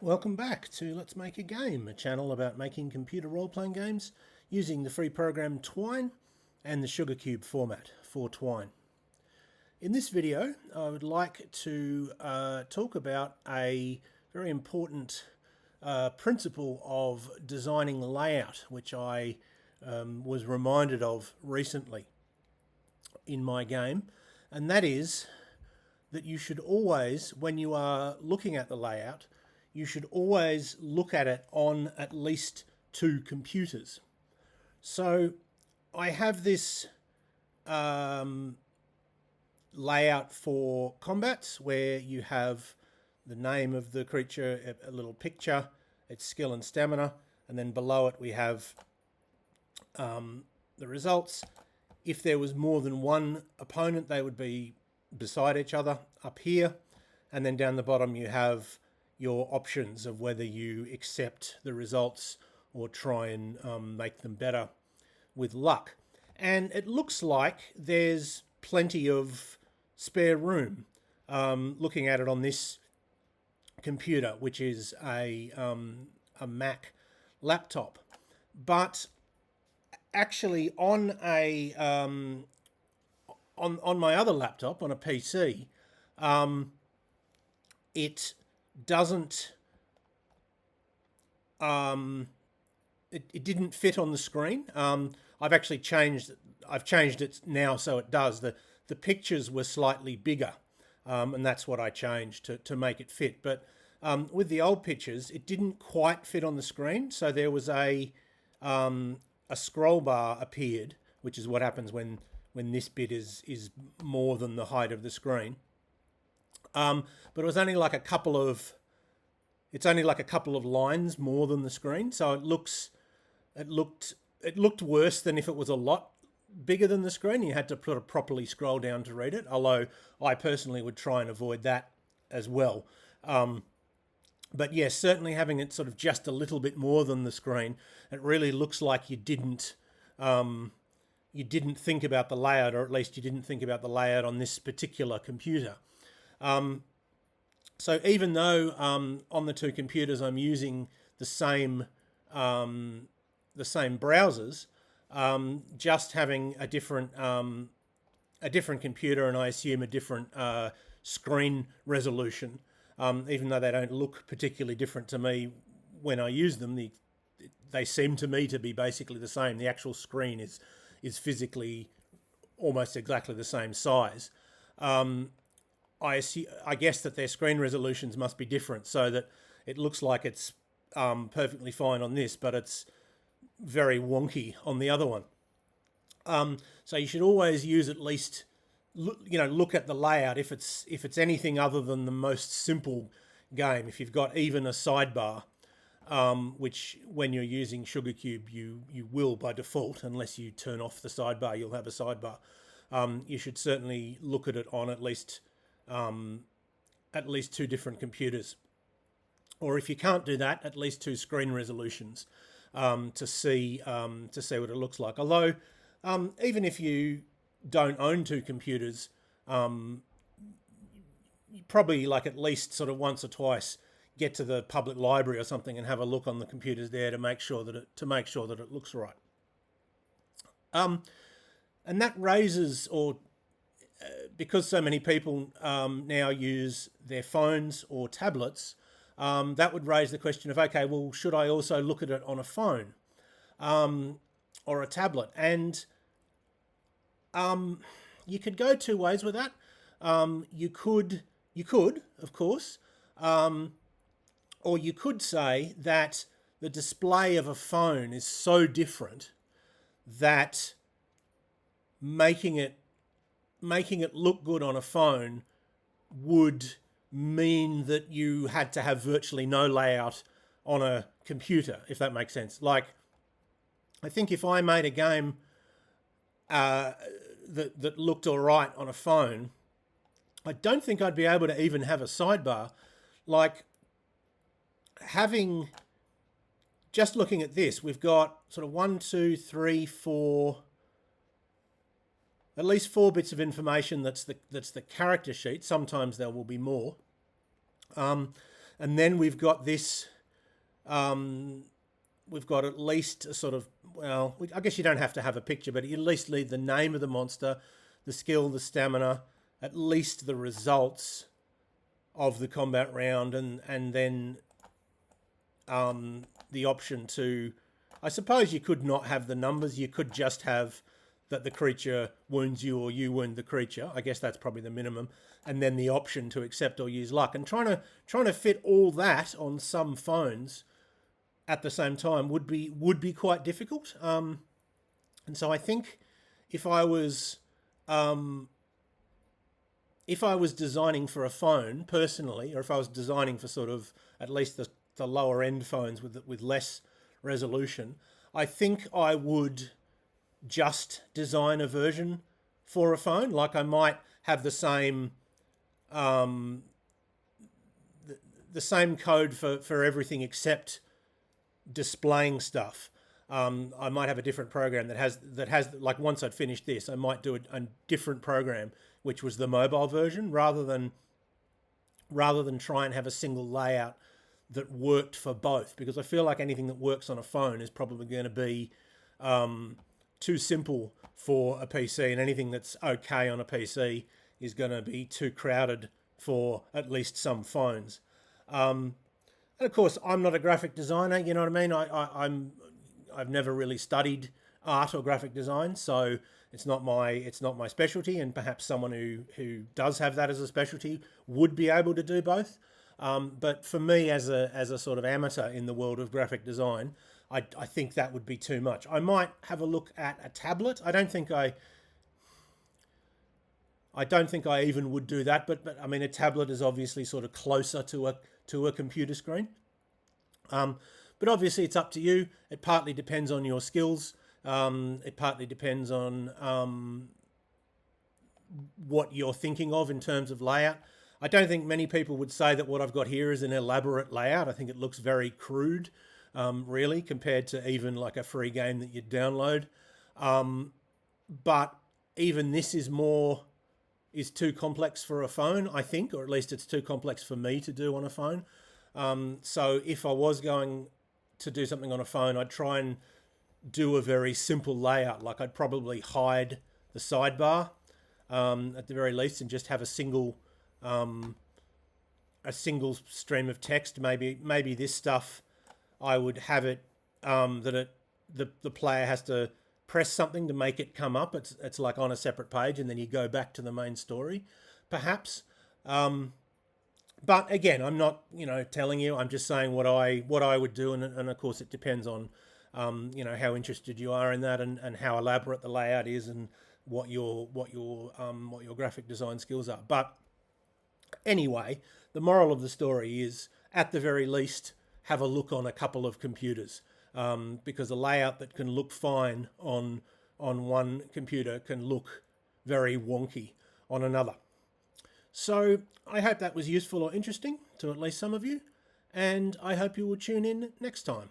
Welcome back to Let's Make a Game, a channel about making computer role-playing games using the free program Twine and the Sugarcube format for Twine. In this video, I would like to talk about a very important principle of designing layout, which I was reminded of recently in my game, and that is that you should always, when you are looking at the layout, you should always look at it on at least two computers. So I have this layout for combats where you have the name of the creature, a little picture, its skill and stamina, and then below it we have the results. If there was more than one opponent, they would be beside each other up here, and then down the bottom you have your options of whether you accept the results or try and make them better with luck. And it looks like there's plenty of spare room looking at it on this computer, which is a Mac laptop. But actually on a on my other laptop, on a PC, it doesn't it didn't fit on the screen. I've changed it now so it does. The pictures were slightly bigger, and that's what I changed to make it fit. But with the old pictures, it didn't quite fit on the screen, so there was a scroll bar appeared, which is what happens when this bit is more than the height of the screen. But it was only like a couple of lines more than the screen, so it looked worse than if it was a lot bigger than the screen. You had to sort of properly scroll down to read it, although I personally would try and avoid that as well. But yes, certainly having it sort of just a little bit more than the screen, it really looks like you didn't think about the layout, or at least you didn't think about the layout on this particular computer. So even though on the two computers I'm using the same browsers, just having a different computer, and I assume a different screen resolution, even though they don't look particularly different to me when I use them, they seem to me to be basically the same. The actual screen is physically almost exactly the same size. I guess that their screen resolutions must be different, so that it looks like it's perfectly fine on this, but it's very wonky on the other one. So you should always use at least, look at the layout if it's anything other than the most simple game. If you've got even a sidebar, which when you're using Sugarcube you will by default, unless you turn off the sidebar, you'll have a sidebar. You should certainly look at it on at least two different computers, or if you can't do that, at least two screen resolutions to see what it looks like. Although even if you don't own two computers, you probably at least sort of once or twice get to the public library or something and have a look on the computers there to make sure that it looks right. And that raises, or because so many people now use their phones or tablets, that would raise the question of, okay, well, should I also look at it on a phone or a tablet? And you could go two ways with that. You could, of course, or you could say that the display of a phone is so different that making it look good on a phone would mean that you had to have virtually no layout on a computer, if that makes sense. Like, I think if I made a game that looked all right on a phone, I don't think I'd be able to even have a sidebar. Like, just looking at this, we've got sort of 1, 2, 3, 4, at least 4 bits of information that's the character sheet. Sometimes there will be more. And And then we've got this, we've got at least a sort of, well, I guess you don't have to have a picture, but you at least leave the name of the monster, the skill, the stamina, at least the results of the combat round, and then the option to, I suppose you could not have the numbers. You could just have that the creature wounds you or you wound the creature. I guess that's probably the minimum. And then the option to accept or use luck. And trying to fit all that on some phones at the same time would be quite difficult. And so I think if I was designing for a phone personally, or if I was designing for sort of at least the lower end phones with less resolution, I think I would just design a version for a phone. Like I might have the same same code for everything except displaying stuff. I might have a different program that has like, once I'd finished this, I might do a different program, which was the mobile version, rather than try and have a single layout that worked for both, because I feel like anything that works on a phone is probably going to be too simple for a PC, and anything that's okay on a PC is going to be too crowded for at least some phones. And of course, I'm not a graphic designer. You know what I mean? I've never really studied art or graphic design, so it's not my specialty. And perhaps someone who does have that as a specialty would be able to do both. But for me, as a sort of amateur in the world of graphic design, I think that would be too much. I might have a look at a tablet. I don't think I even would do that. But I mean, a tablet is obviously sort of closer to a computer screen. But obviously, it's up to you. It partly depends on your skills. It partly depends on what you're thinking of in terms of layout. I don't think many people would say that what I've got here is an elaborate layout. I think it looks very crude, really, compared to even like a free game that you'd download. But even this is too complex for a phone, I think, or at least it's too complex for me to do on a phone. So if I was going to do something on a phone, I'd try and do a very simple layout. Like I'd probably hide the sidebar at the very least, and just have a single stream of text. Maybe this stuff, I would have it that the player has to press something to make it come up. It's like on a separate page, and then you go back to the main story, perhaps. But again, I'm not telling you. I'm just saying what I would do, and of course it depends on how interested you are in that, and how elaborate the layout is, and what your graphic design skills are. But anyway, the moral of the story is, at the very least, have a look on a couple of computers, because a layout that can look fine on one computer can look very wonky on another. So I hope that was useful or interesting to at least some of you, and I hope you will tune in next time.